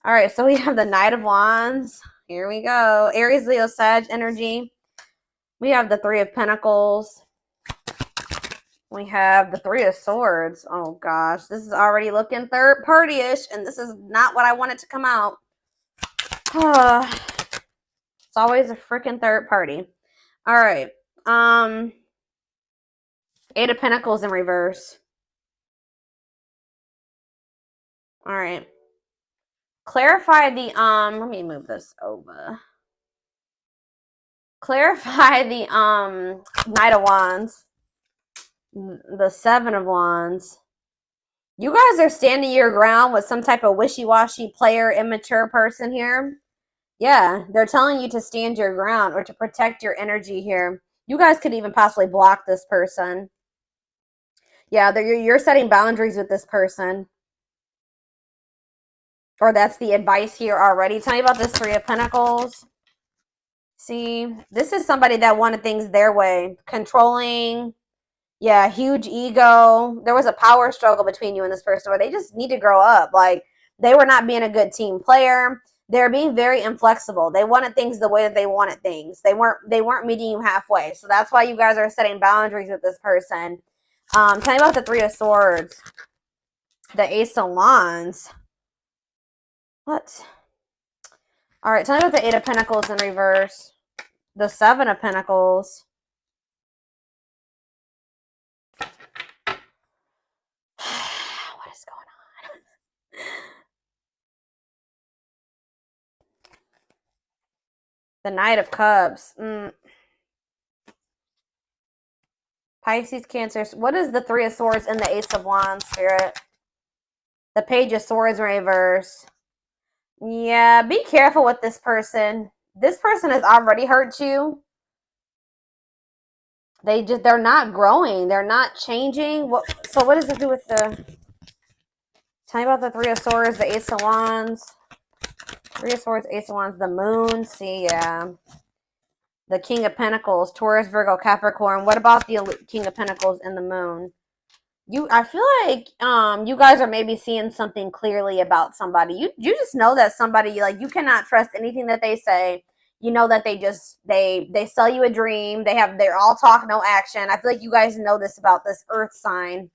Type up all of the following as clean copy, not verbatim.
All right, so we have the Knight of Wands. Here we go. Aries, Leo, Sag energy. We have the Three of Pentacles. We have the Three of Swords. Oh gosh, this is already looking third party-ish, and this is not what I wanted to come out. It's always a freaking third party. All right. Eight of Pentacles in reverse. All right. Clarify the let me move this over. Clarify the Knight of Wands. The Seven of Wands. You guys are standing your ground with some type of wishy-washy player, immature person here. Yeah, they're telling you to stand your ground or to protect your energy here. You guys could even possibly block this person. Yeah, you're setting boundaries with this person. Or that's the advice here already. Tell me about this Three of Pentacles. See, this is somebody that wanted things their way. Controlling. Yeah, huge ego. There was a power struggle between you and this person where they just need to grow up. Like, they were not being a good team player. They're being very inflexible. They wanted things the way that they wanted things. They weren't meeting you halfway. So that's why you guys are setting boundaries with this person. Tell me about the Three of Swords. The Ace of Wands. What? All right, tell me about the Eight of Pentacles in reverse. The Seven of Pentacles. What is going on? The Knight of Cups. Pisces, Cancer. What is the Three of Swords and the Ace of Wands, Spirit? The Page of Swords in reverse. Yeah, be careful with this person. This person has already hurt you. They're not growing. They're not changing. So what does it do with the... Tell me about the Three of Swords, the Ace of Wands. Three of Swords, Ace of Wands, the Moon. See, yeah. The King of Pentacles, Taurus, Virgo, Capricorn. What about the King of Pentacles and the Moon? I feel like you guys are maybe seeing something clearly about somebody. You just know that somebody, like, you cannot trust anything that they say. You know that they sell you a dream. They're all talk, no action. I feel like you guys know this about this Earth sign.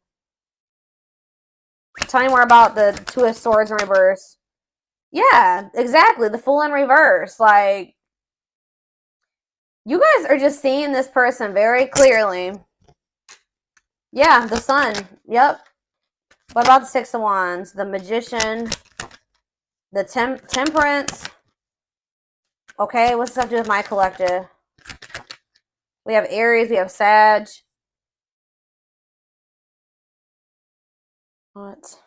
Tell me more about the Two of Swords in reverse. Yeah, exactly. The Fool in reverse. Like, you guys are just seeing this person very clearly. Yeah, the Sun. Yep. What about the Six of Wands? The Magician. The Temperance. Okay, what's this have to do with my collective? We have Aries. We have Sag. What?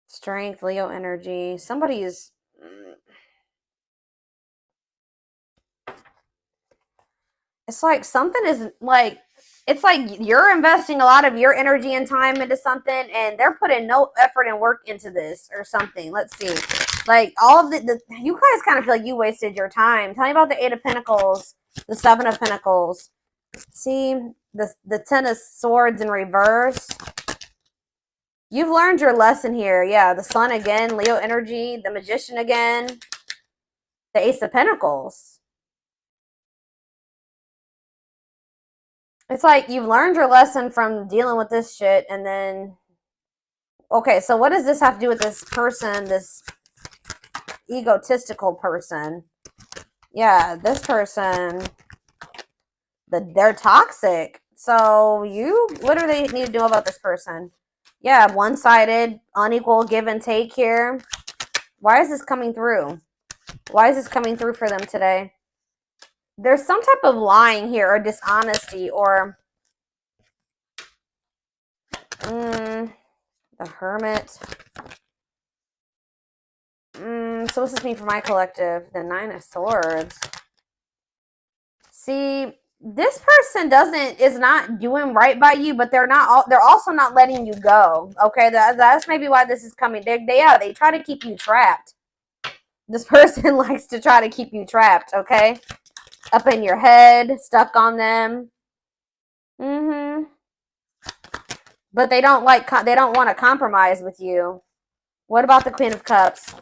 Strength, Leo energy. Somebody's... It's like something is like... It's like you're investing a lot of your energy and time into something, and they're putting no effort and work into this or something. Let's see. Like, all of you guys kind of feel like you wasted your time. Tell me about the Eight of Pentacles, the Seven of Pentacles. See, the Ten of Swords in reverse. You've learned your lesson here. Yeah, the Sun again, Leo energy, the Magician again, the Ace of Pentacles. It's like you've learned your lesson from dealing with this shit, and then... Okay, so what does this have to do with this person, this egotistical person? Yeah, this person, they're toxic. So what do they need to do about this person? Yeah, one-sided, unequal give and take here. Why is this coming through? Why is this coming through for them today? There's some type of lying here or dishonesty or... the Hermit. So what's this mean for my collective? The Nine of Swords. See, this person is not doing right by you, but they're also not letting you go. Okay, that's maybe why this is coming. They try to keep you trapped. This person likes to try to keep you trapped, okay? Up in your head, stuck on them. But they don't want to compromise with you. What about the Queen of Cups?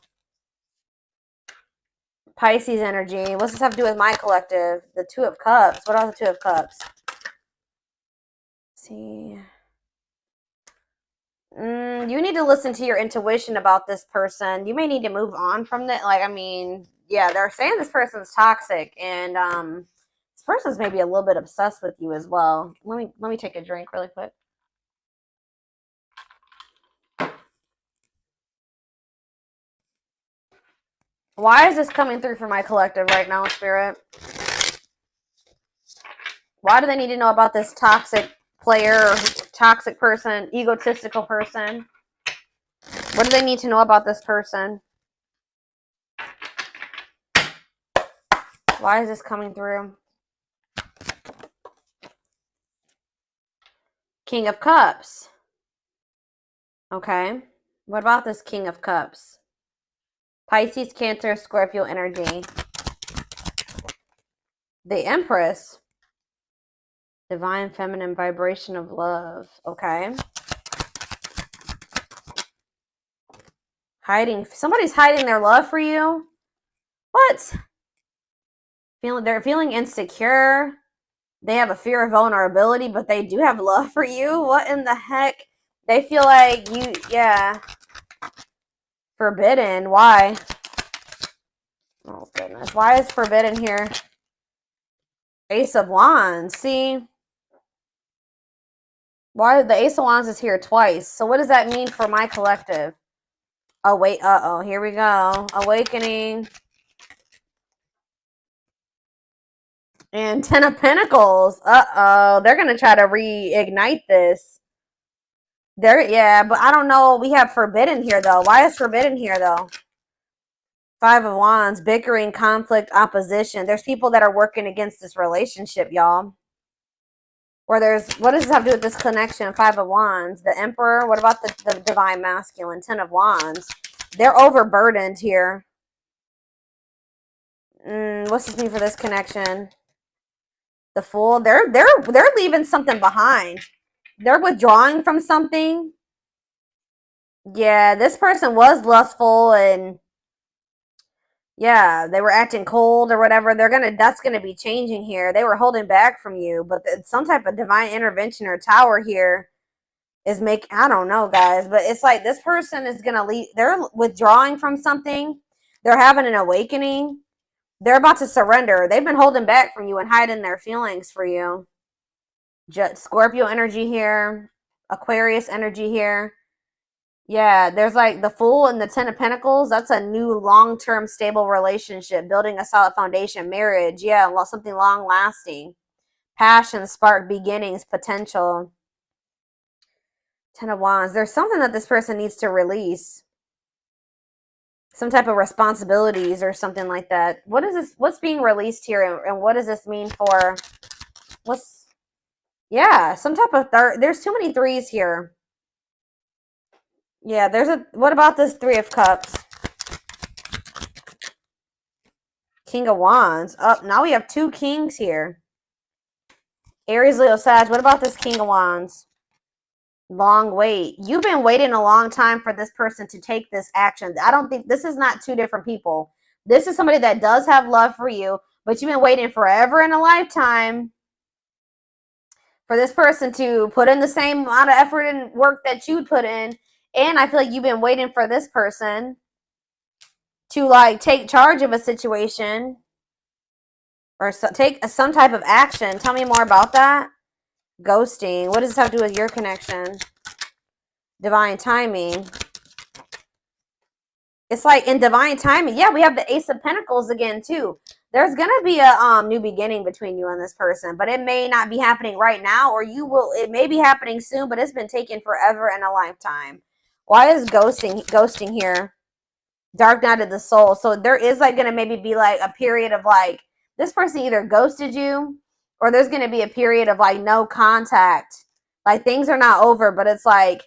Pisces energy. What's this have to do with my collective? The Two of Cups. What are the Two of Cups? Let's see. You need to listen to your intuition about this person. You may need to move on from that. Like, I mean, yeah, they're saying this person's toxic, and this person's maybe a little bit obsessed with you as well. Let me take a drink really quick. Why is this coming through for my collective right now, Spirit? Why do they need to know about this toxic player, toxic person, egotistical person? What do they need to know about this person? Why is this coming through? King of Cups. Okay. What about this King of Cups? Pisces, Cancer, Scorpio energy. The Empress. Divine feminine vibration of love. Okay. Hiding. Somebody's hiding their love for you. What? They're feeling insecure. They have a fear of vulnerability, but they do have love for you. What in the heck? They feel like you, yeah. Forbidden. Why? Oh, goodness. Why is forbidden here? Ace of Wands. See? Why the Ace of Wands is here twice. So what does that mean for my collective? Oh, wait. Uh-oh. Here we go. Awakening. And Ten of Pentacles. Uh-oh. They're going to try to reignite this. Yeah, but I don't know. We have forbidden here, though. Why is forbidden here, though? Five of Wands. Bickering, conflict, opposition. There's people that are working against this relationship, y'all. Or there's, what does this have to do with this connection? Five of Wands. The Emperor. What about the Divine Masculine? Ten of Wands. They're overburdened here. What's this mean for this connection? The Fool. They're leaving something behind. They're withdrawing from something. Yeah, this person was lustful and yeah, they were acting cold or whatever. That's gonna be changing here. They were holding back from you, but some type of divine intervention or tower here is I don't know, guys, but it's like this person is gonna leave. They're withdrawing from something. They're having an awakening. They're about to surrender. They've been holding back from you and hiding their feelings for you. Scorpio energy here. Aquarius energy here. Yeah, there's like the Fool and the Ten of Pentacles. That's a new long-term stable relationship. Building a solid foundation. Marriage. Yeah, something long-lasting. Passion, spark, beginnings, potential. Ten of Wands. There's something that this person needs to release. Some type of responsibilities or something like that. What is this? What's being released here? And what does this mean for... Yeah, some type of there's too many threes here. Yeah, what about this Three of Cups? King of Wands. Now we have two kings here. Aries, Leo, Sag. What about this King of Wands? Long wait. You've been waiting a long time for this person to take this action. I don't think this is not two different people. This is somebody that does have love for you, but you've been waiting forever in a lifetime for this person to put in the same amount of effort and work that you'd put in. And I feel like you've been waiting for this person to like take charge of a situation or take some type of action. Tell me more about that. Ghosting. What does this have to do with your connection? Divine timing. It's like in divine timing. Yeah, we have the Ace of Pentacles again too. There's going to be a new beginning between you and this person, but it may not be happening right now, or it may be happening soon, but it's been taken forever and a lifetime. Why is ghosting here? Dark night of the soul. So there is like going to maybe be like a period of like, this person either ghosted you, or there's going to be a period of like no contact. Like things are not over, but it's like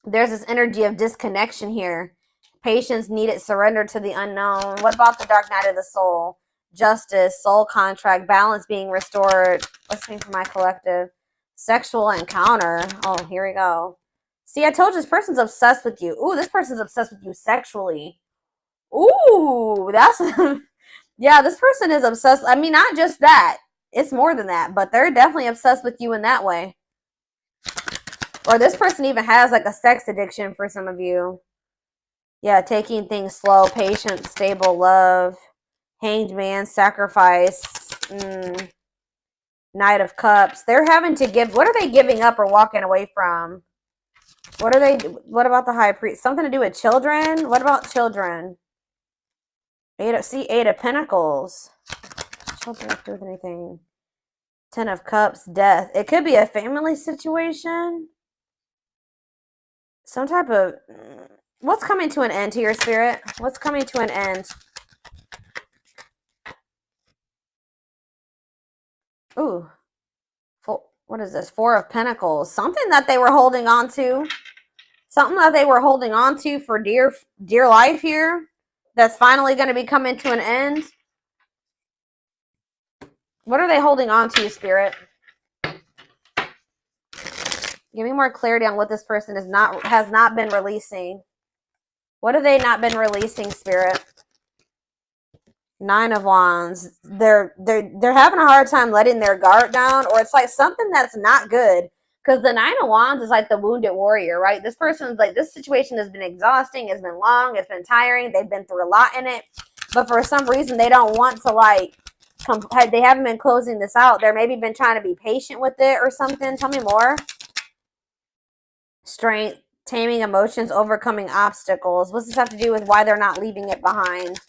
there's this energy of disconnection here. Patience needed, surrender to the unknown. What about the dark night of the soul? Justice, soul contract, balance being restored. Let's see for my collective. Sexual encounter. Oh, here we go. See, I told you this person's obsessed with you. Ooh, this person's obsessed with you sexually. Ooh, that's yeah, this person is obsessed. I mean, not just that. It's more than that, but they're definitely obsessed with you in that way. Or this person even has like a sex addiction for some of you. Yeah, taking things slow, patient, stable love, hanged man, sacrifice, Knight of Cups. They're having to give, what are they giving up or walking away from? What about the High Priest? Something to do with children? What about children? Eight of Pentacles. Children have to do with anything. 10 of Cups, death. It could be a family situation. Some type of, what's coming to an end here, Spirit? What's coming to an end? Ooh. What is this? 4 of Pentacles. Something that they were holding on to. Something that they were holding on to for dear life here. That's finally going to be coming to an end. What are they holding on to, Spirit? Give me more clarity on what this person has not been releasing. What have they not been releasing, Spirit? 9 of Wands. They're having a hard time letting their guard down, or it's like something that's not good. Because the 9 of Wands is like the wounded warrior, right? This person's like, this situation has been exhausting, it's been long, it's been tiring, they've been through a lot in it. But for some reason, they don't want to like, they haven't been closing this out. They're maybe been trying to be patient with it or something. Tell me more. Strength, taming emotions, overcoming obstacles. What's this have to do with why they're not leaving it behind?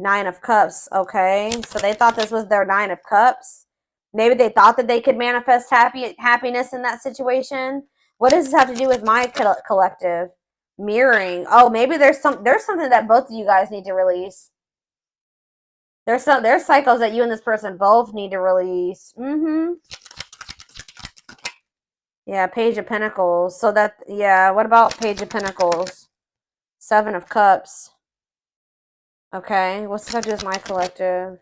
9 of Cups. Okay, so they thought this was their 9 of Cups. Maybe they thought that they could manifest happiness in that situation. What does this have to do with my collective? Mirroring. Oh, maybe there's something that both of you guys need to release. There's cycles that you and this person both need to release. Yeah, Page of Pentacles. So that, yeah, what about Page of Pentacles? 7 of Cups. Okay, what's this have to do with my collective?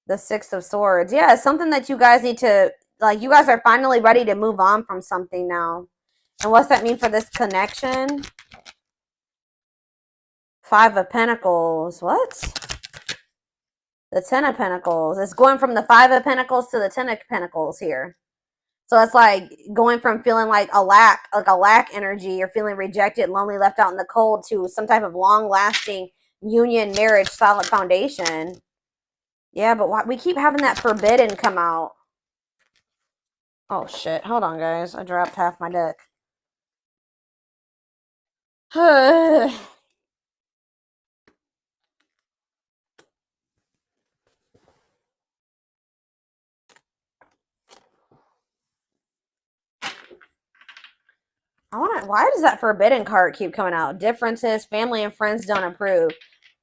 The 6 of Swords. Yeah, it's something that you guys need to, like, you guys are finally ready to move on from something now. And what's that mean for this connection? 5 of Pentacles. What? The 10 of Pentacles. It's going from the 5 of Pentacles to the 10 of Pentacles here. So it's like going from feeling like a lack energy, or feeling rejected, lonely, left out in the cold, to some type of long-lasting union, marriage, solid foundation. Yeah, but we keep having that forbidden come out. Oh, shit. Hold on, guys. I dropped half my deck. Why does that forbidden card keep coming out? Differences, family and friends don't approve.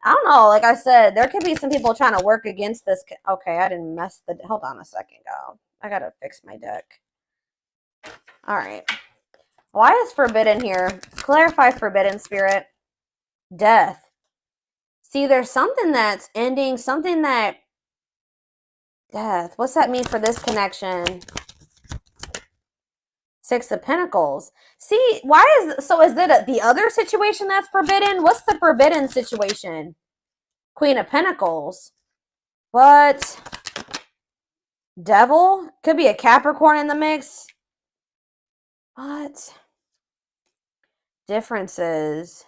I don't know. Like I said, there could be some people trying to work against this. Okay, I didn't mess the... Hold on a second, y'all. I gotta fix my deck. All right. Why is forbidden here? Clarify forbidden, Spirit. Death. See, there's something that's ending, something that... Death. What's that mean for this connection? 6 of Pentacles. See, is it the other situation that's forbidden? What's the forbidden situation? Queen of Pentacles. What? Devil? Could be a Capricorn in the mix. What? Differences.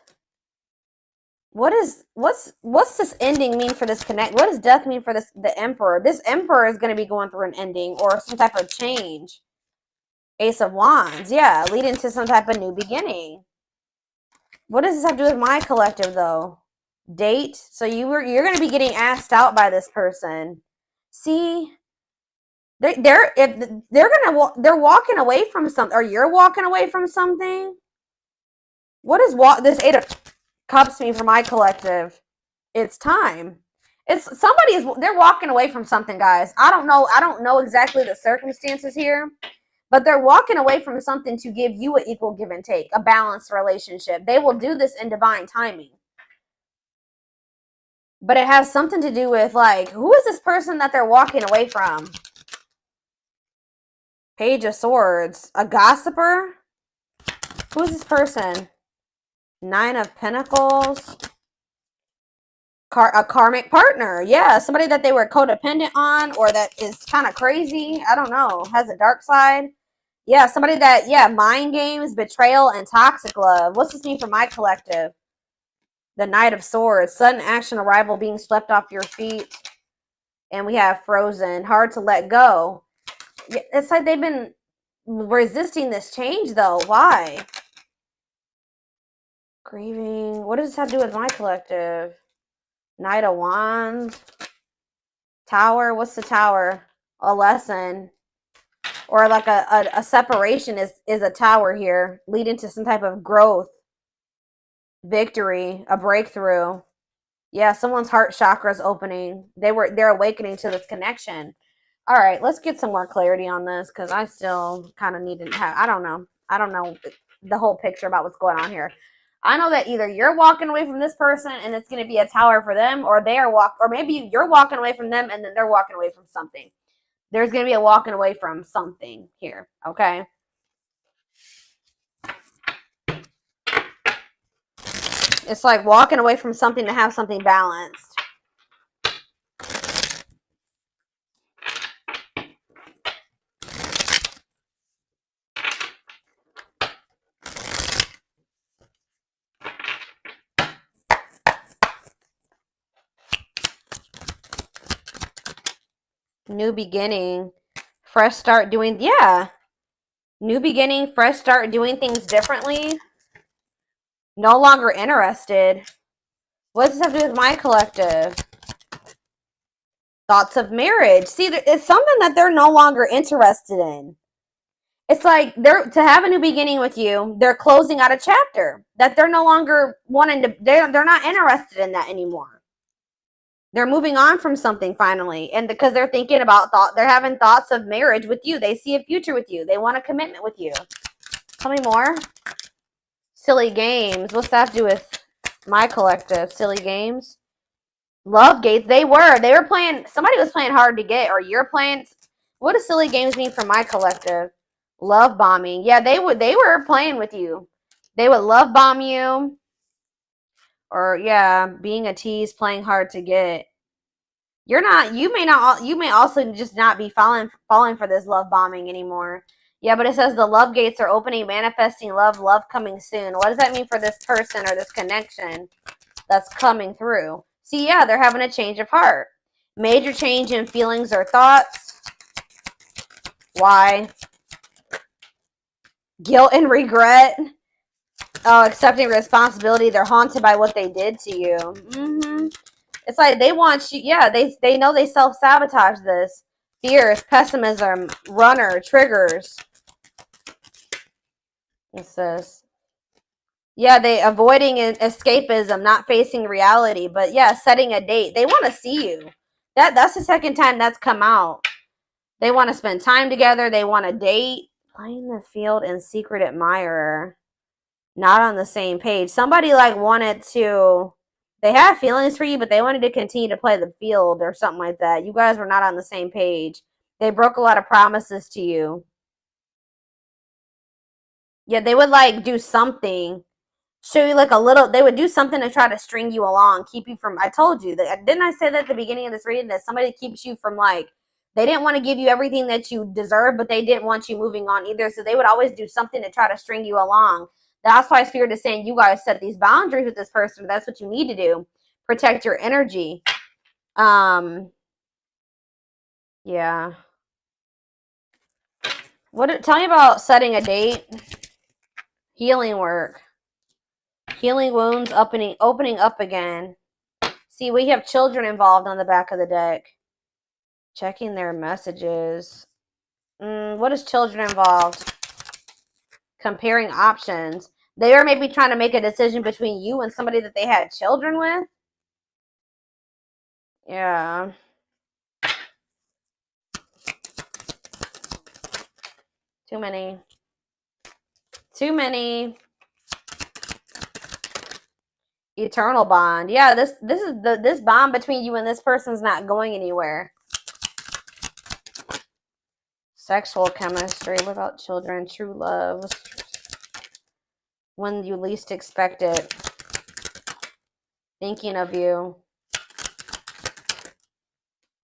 What's this ending mean for this connect? What does death mean for the Emperor? This Emperor is going to be going through an ending or some type of change. Ace of Wands. Yeah, leading to some type of new beginning. What does this have to do with my collective, though? Date. So you're going to be getting asked out by this person. See, they're walking away from something, or you're walking away from something. What does this 8 of Cups mean for my collective? It's time. They're walking away from something, guys. I don't know exactly the circumstances here, but they're walking away from something to give you an equal give and take, a balanced relationship. They will do this in divine timing. But it has something to do with, like, who is this person that they're walking away from? Page of Swords. A gossiper? Who is this person? 9 of Pentacles. A karmic partner. Yeah, somebody that they were codependent on or that is kind of crazy. I don't know. Has a dark side. Yeah, somebody that, yeah, mind games, betrayal, and toxic love. What's this mean for my collective? The Knight of Swords. Sudden action, arrival, being swept off your feet. And we have frozen. Hard to let go. It's like they've been resisting this change, though. Why? Grieving. What does this have to do with my collective? Knight of Wands. Tower. What's the tower? A lesson. Or like a separation is a tower here. Leading to some type of growth. Victory. A breakthrough. Yeah, someone's heart chakra is opening. They're awakening to this connection. All right, let's get some more clarity on this because I still kind of need to have. I don't know the whole picture about what's going on here. I know that either you're walking away from this person and it's going to be a tower for them, or or maybe you're walking away from them and then they're walking away from something. There's going to be a walking away from something here. Okay. It's like walking away from something to have something balanced. New beginning, fresh start doing, yeah. New beginning, fresh start doing things differently. No longer interested. What does this have to do with my collective? Thoughts of marriage. See, it's something that they're no longer interested in. It's like to have a new beginning with you, they're closing out a chapter that they're no longer wanting to, they're not interested in that anymore. They're moving on from something finally. And because they're thinking about they're having thoughts of marriage with you. They see a future with you. They want a commitment with you. Tell me more. Silly games. What's that to do with my collective? Silly games. Love gates. They were playing, somebody was playing hard to get, or you're playing. What does silly games mean for my collective? Love bombing. Yeah, they were playing with you. They would love bomb you. Or yeah, being a tease, playing hard to get. You may also just not be falling for this love bombing anymore. Yeah, but it says the love gates are opening, manifesting love coming soon. What does that mean for this person or this connection that's coming through? See, yeah, they're having a change of heart. Major change in feelings or thoughts. Why? Guilt and regret. Oh, accepting responsibility. They're haunted by what they did to you. It's like they want you. Yeah, they know they self-sabotage this. Fears, pessimism, runner, triggers. What's this? Yeah, they avoiding escapism, not facing reality. But yeah, setting a date. They want to see you. That's the second time that's come out. They want to spend time together. They want to date. Playing the field and secret admirer. Not on the same page. Somebody like wanted to, they have feelings for you, but they wanted to continue to play the field or something like that. You guys were not on the same page. They broke a lot of promises to you. Yeah, they would like do something, show you like a little, they would do something to try to string you along, keep you from, I told you that, didn't I say that at the beginning of this reading, that somebody keeps you from like, they didn't want to give you everything that you deserve, but they didn't want you moving on either. So they would always do something to try to string you along. That's why Spirit is saying you guys set these boundaries with this person. That's what you need to do. Protect your energy. Yeah. Tell me about setting a date. Healing work. Healing wounds, opening up again. See, we have children involved on the back of the deck. Checking their messages. What is children involved? Comparing options. They are maybe trying to make a decision between you and somebody that they had children with. Yeah. Too many. Eternal bond. Yeah, this bond between you and this person's not going anywhere. Sexual chemistry. What about children? True love. when you least expect it. Thinking of you.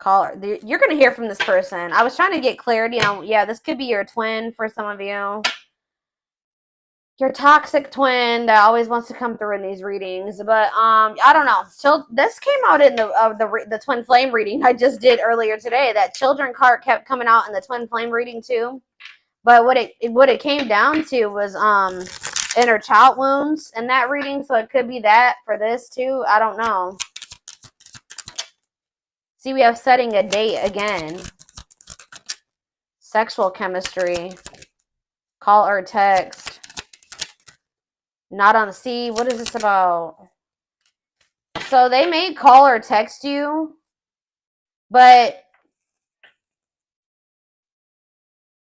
You're going to hear from this person. I was trying to get clarity on, yeah, this could be your twin for some of you. Your toxic twin that always wants to come through in these readings. But I don't know. So this came out in the twin flame reading I just did earlier today. That children card kept coming out in the twin flame reading too. But what it came down to was inner child wounds in that reading. So it could be that for this too. I don't know. See, we have setting a date again. Sexual chemistry. Call or text. Not on the sea. What is this about? So they may call or text you, but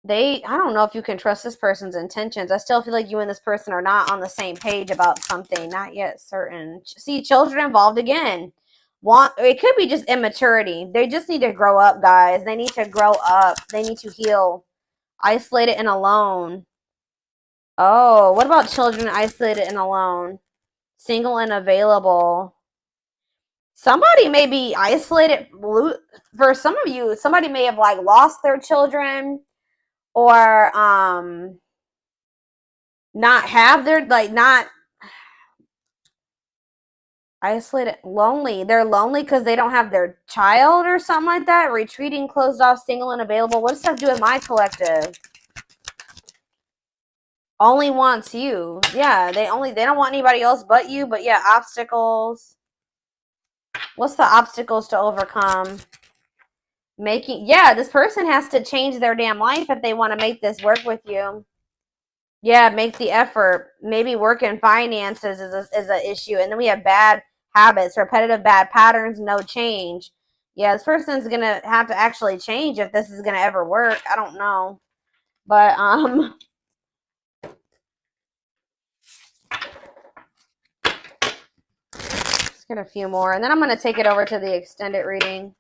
I don't know if you can trust this person's intentions. I still feel like you and this person are not on the same page about something. Not yet certain. See, children involved again. It could be just immaturity. They just need to grow up, guys. They need to grow up. They need to heal. Isolated and alone. Oh, what about children isolated and alone? Single and available. Somebody may be isolated. For some of you, somebody may have like lost their children, or not have their, like, not isolated, lonely. They're lonely because they don't have their child or something like that. Retreating, closed off, single and available. What does that have to do with my collective? Only wants you. Yeah, they don't want anybody else but you. But yeah, obstacles. What's the obstacles to overcome? This person has to change their damn life if they want to make this work with you. Yeah, make the effort. Maybe work in finances is an issue. And then we have bad habits, repetitive bad patterns, no change. Yeah, this person's going to have to actually change if this is going to ever work. I don't know. But, let's get a few more. And then I'm going to take it over to the extended reading.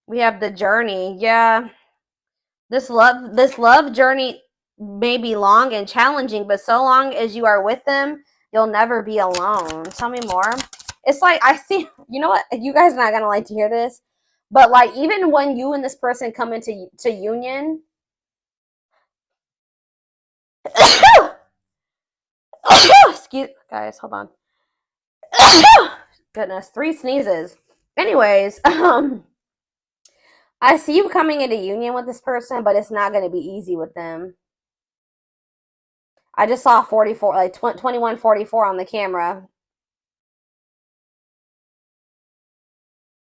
We have the journey. Yeah. This love journey may be long and challenging, but so long as you are with them, you'll never be alone. Tell me more. It's like, I see, you know what? You guys are not going to like to hear this, but like, even when you and this person come into union, excuse, guys, hold on. Goodness, 3 sneezes. Anyways, I see you coming into union with this person, but it's not going to be easy with them. I just saw 44, like 2144 on the camera.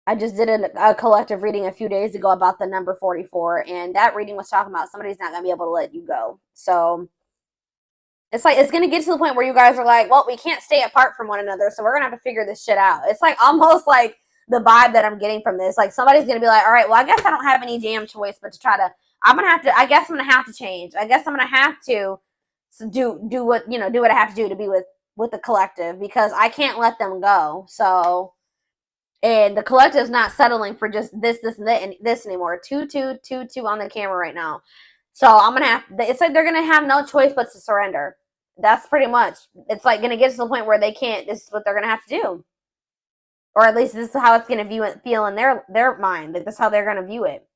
I just did a collective reading a few days ago about the number 44, and that reading was talking about somebody's not going to be able to let you go. So it's like, it's going to get to the point where you guys are like, well, we can't stay apart from one another, so we're going to have to figure this shit out. It's like almost like the vibe that I'm getting from this. Like, somebody's going to be like, all right, well, I guess I don't have any damn choice but to try to, I guess I'm going to have to change. I guess I'm going to have to do what, do what I have to do to be with the collective, because I can't let them go. So, and the collective's not settling for just this and this anymore. 2, 2, 2, 2 on the camera right now. So I'm going to have, it's like they're going to have no choice but to surrender. That's pretty much, it's like going to get to the point where they can't, this is what they're going to have to do. Or at least this is how it's going to feel in their mind. Like, this is how they're going to view it.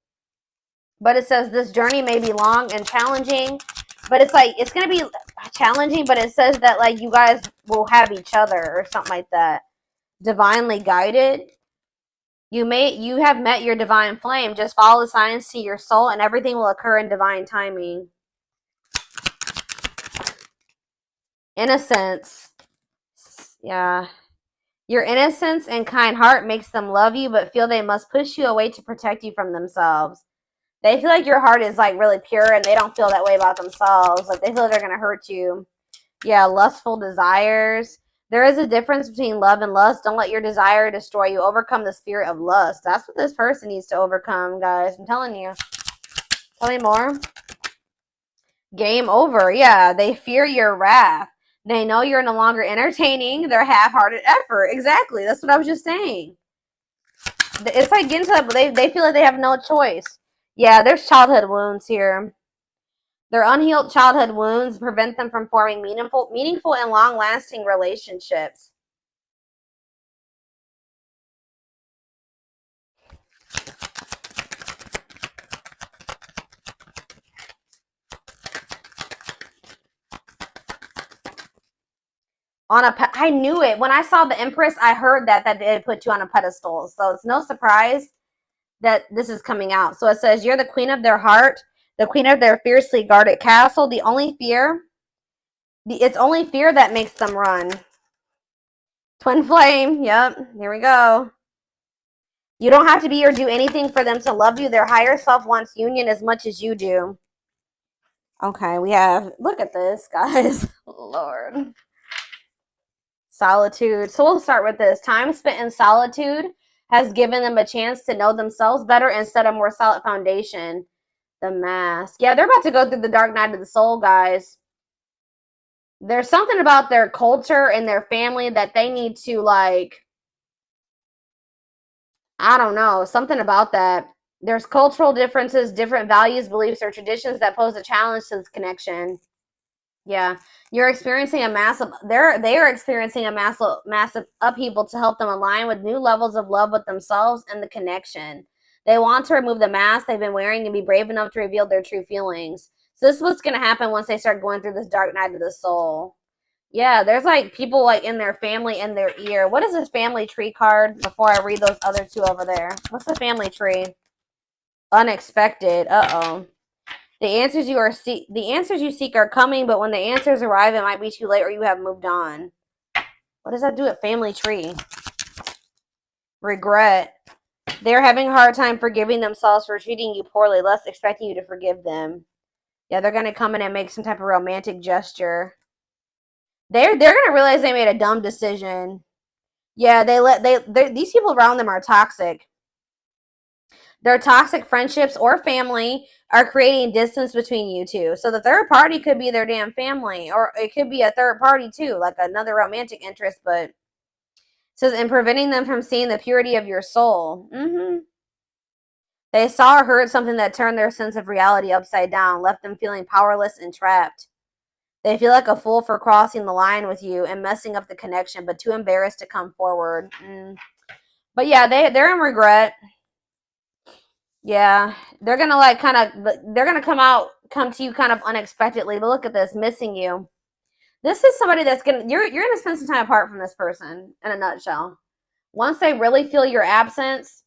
But it says this journey may be long and challenging, but it's like, it's going to be challenging, but it says that like you guys will have each other or something like that. Divinely guided. You have met your divine flame. Just follow the signs to your soul and everything will occur in divine timing. Innocence. Yeah. Your innocence and kind heart makes them love you, but feel they must push you away to protect you from themselves. They feel like your heart is like really pure and they don't feel that way about themselves. Like, they feel they're going to hurt you. Yeah, lustful desires. There is a difference between love and lust. Don't let your desire destroy you. Overcome the spirit of lust. That's what this person needs to overcome, guys. I'm telling you. Tell me more. Game over. Yeah, they fear your wrath. They know you're no longer entertaining their half-hearted effort. Exactly. That's what I was just saying. It's like getting to that, they feel like they have no choice. Yeah, there's childhood wounds here. Their unhealed childhood wounds prevent them from forming meaningful and long-lasting relationships. I knew it. When I saw the Empress, I heard that it put you on a pedestal. So it's no surprise that this is coming out. So it says, you're the queen of their heart, the queen of their fiercely guarded castle. It's only fear that makes them run. Twin flame. Yep. Here we go. You don't have to be or do anything for them to love you. Their higher self wants union as much as you do. Okay, we have, look at this, guys. Lord. Solitude. So we'll start with this. Time spent in solitude has given them a chance to know themselves better and set a more solid foundation. The Mask. Yeah, they're about to go through the dark night of the soul, guys. There's something about their culture and their family that they need to, like, I don't know, something about that. There's cultural differences, different values, beliefs, or traditions that pose a challenge to this connection. Yeah, you're experiencing a massive. They are experiencing a massive upheaval to help them align with new levels of love with themselves and the connection. They want to remove the mask they've been wearing and be brave enough to reveal their true feelings. So this is what's going to happen once they start going through this dark night of the soul. Yeah, there's like people like in their family in their ear. What is this family tree card? Before I read those other two over there, what's the family tree? Unexpected. Uh-oh. The answers you seek are coming, but when the answers arrive, it might be too late or you have moved on. What does that do at family tree? Regret. They're having a hard time forgiving themselves for treating you poorly, less expecting you to forgive them. Yeah, they're gonna come in and make some type of romantic gesture. They're gonna realize they made a dumb decision. Yeah, these people around them are toxic. Their toxic friendships or family are creating distance between you two. So the third party could be their damn family, or it could be a third party too, like another romantic interest, but it says, and preventing them from seeing the purity of your soul. They saw or heard something that turned their sense of reality upside down, left them feeling powerless and trapped. They feel like a fool for crossing the line with you and messing up the connection, but too embarrassed to come forward. But yeah, they're in regret. Yeah, they're gonna like they're gonna come to you kind of unexpectedly. But look at this, missing you. This is somebody that's you're gonna spend some time apart from this person. In a nutshell, once they really feel your absence,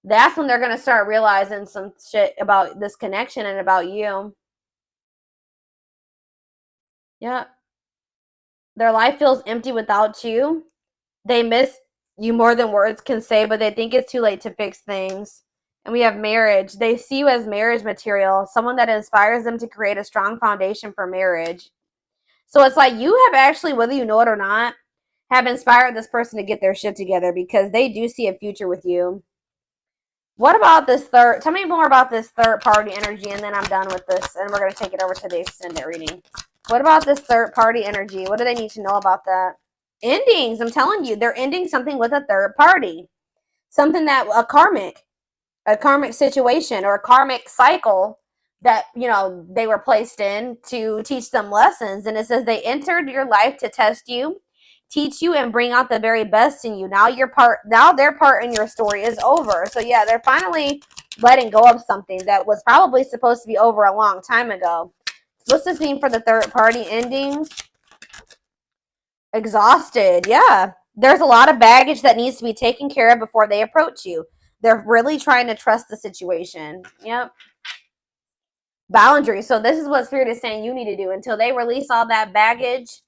that's when they're gonna start realizing some shit about this connection and about you. Yeah, their life feels empty without you. They miss you more than words can say, but they think it's too late to fix things. And we have marriage. They see you as marriage material, someone that inspires them to create a strong foundation for marriage. So it's like you have actually, whether you know it or not, have inspired this person to get their shit together because they do see a future with you. What about this third? Tell me more about this third party energy, and then I'm done with this, and we're going to take it over to the extended reading. What about this third party energy? What do they need to know about that? Endings. I'm telling you, they're ending something with a third party. Something that a karmic situation or a karmic cycle that, you know, they were placed in to teach them lessons. And it says they entered your life to test you, teach you, and bring out the very best in you. Now their part in your story is over. So yeah, they're finally letting go of something that was probably supposed to be over a long time ago. What's this mean for the third party endings? Exhausted. Yeah. There's a lot of baggage that needs to be taken care of before they approach you. They're really trying to trust the situation. Yep. Boundaries. So this is what Spirit is saying you need to do until they release all that baggage.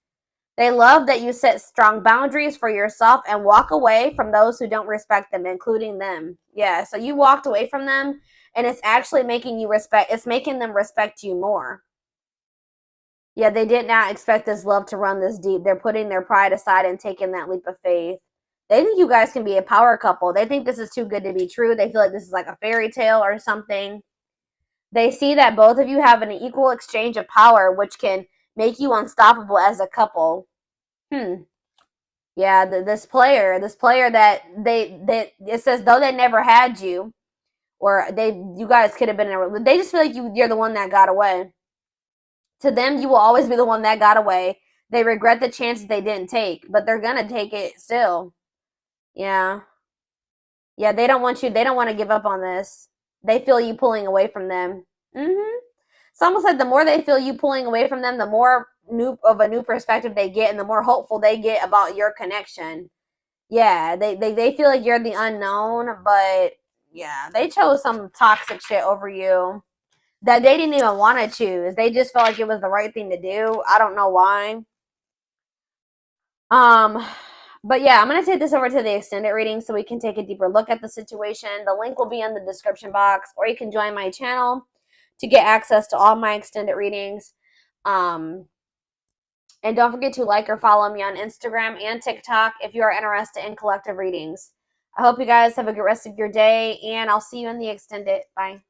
They love that you set strong boundaries for yourself and walk away from those who don't respect them, including them. Yeah. So you walked away from them, and it's actually making them respect you more. Yeah, they did not expect this love to run this deep. They're putting their pride aside and taking that leap of faith. They think you guys can be a power couple. They think this is too good to be true. They feel like this is like a fairy tale or something. They see that both of you have an equal exchange of power, which can make you unstoppable as a couple. Yeah, this player that it says though they never had you, or you guys could have been in a, they just feel like you're the one that got away. To them, you will always be the one that got away. They regret the chances they didn't take, but they're gonna take it still. Yeah. Yeah, they don't want you, they don't want to give up on this. They feel you pulling away from them. It's almost like the more they feel you pulling away from them, the more new perspective they get and the more hopeful they get about your connection. Yeah, they feel like you're the unknown, but yeah, they chose some toxic shit over you that they didn't even want to choose. They just felt like it was the right thing to do. I don't know why. Um, but yeah, I'm gonna take this over to the extended reading so we can take a deeper look at the situation. The link will be in the description box, or you can join my channel to get access to all my extended readings. Um, and don't forget to like or follow me on Instagram and TikTok if you are interested in collective readings. I hope you guys have a good rest of your day, and I'll see you in the extended. Bye.